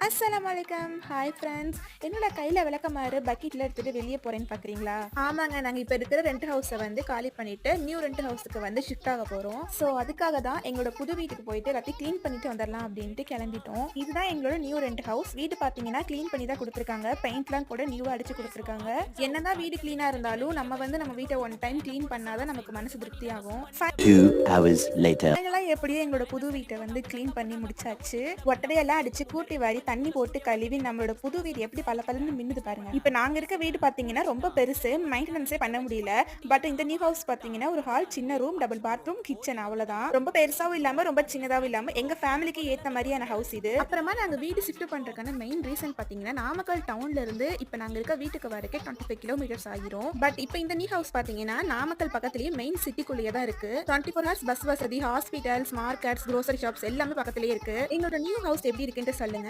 அஸ்ஸலாமலைக்கம். Hi friends. என்னோட கையில விளக்கமாறு பக்கெட்ல எடுத்துட்டு வெளிய போறேன்னு பார்க்குறீங்களா? ஆமாங்க. நாங்க இப்ப இருக்கிற ரெண்ட் ஹவுஸ வந்து காலி பண்ணிட்டு, நியூ ரெண்ட் ஹவுஸுக்கு வந்து ஷிஃப்ட் ஆக போறோம். ஸோ அதுக்காக தான் எங்களோட புது வீட்டுக்கு போயிட்டு எல்லாத்தையும் கிளீன் பண்ணிட்டு வந்துரலாம் அப்படின்ட்டு கிளம்பிட்டோம். இதுதான் எங்களோட நியூ ரெண்ட் ஹவுஸ். வீடு பார்த்தீங்கன்னா கிளீன் பண்ணி தான் குடுத்துருக்காங்க. பெயிண்ட்லாம் கூட நியூவா அடிச்சு குடுத்துருக்காங்க. என்னதான் வீடு கிளீனா இருந்தாலும், நம்ம வந்து நம்ம வீட்ட ஒன் டைம் கிளீன் பண்ணா தான் நமக்கு மனசு திருப்தியாகும். 2 hours later. ஃபைனலா எப்படியோ எங்களோட புது வீட்டை வந்து கிளீன் பண்ணி முடிச்சாச்சு. ஒட்டடையெல்லாம் அடிச்சு கூட்டி வாரி தண்ணி போட்டு கழுவி நம்மளோட புது வீடு எப்படி பளபளன்னு மின்னுது பாருங்க. இப்ப நாங்க இருக்க வீடு பாத்தீங்கன்னா ரொம்ப பெருசு, மெயின்டெனன்ஸே பண்ண முடியல. பட் இந்த நியூ ஹவுஸ் பாத்தீங்கன்னா ஒரு ஹால், சின்ன ரூம், டபுள் பாத்ரூம், கிச்சன், அவ்வளவுதான். ரொம்ப பெருசாவும் இல்லாம ரொம்ப சின்னதாவும் இல்லாம எங்க ஃபேமிலிக்கு ஏத்த மாதிரியான ஹவுஸ் இது. அப்புறமா நாங்க வீடு ஷிஃப்ட் பண்றதுக்கான மெயின் ரீசன் பாத்தீங்கன்னா நாமக்கல் டவுன்ல இருந்து இப்ப நாங்க இருக்க வீட்டுக்கு வரக்கே 25 கிலோமீட்டர்ஸ் ஆகிரும். பட் இப்ப இந்த நியூ ஹவுஸ் பாத்தீங்கன்னா நாமக்கல் பக்கத்துலயே மெயின் சிட்டிக்குள்ளேயே தான் இருக்கு. 24 ஹவர்ஸ் பஸ் வசதி, ஹாஸ்பிட்டல்ஸ், மார்க்கெட்ஸ், க்ரோசரி ஷாப்ஸ் எல்லாமே பக்கத்துலயே இருக்கு. எங்களோட நியூ ஹவுஸ் எப்படி இருக்குன்னு சொல்லுங்க.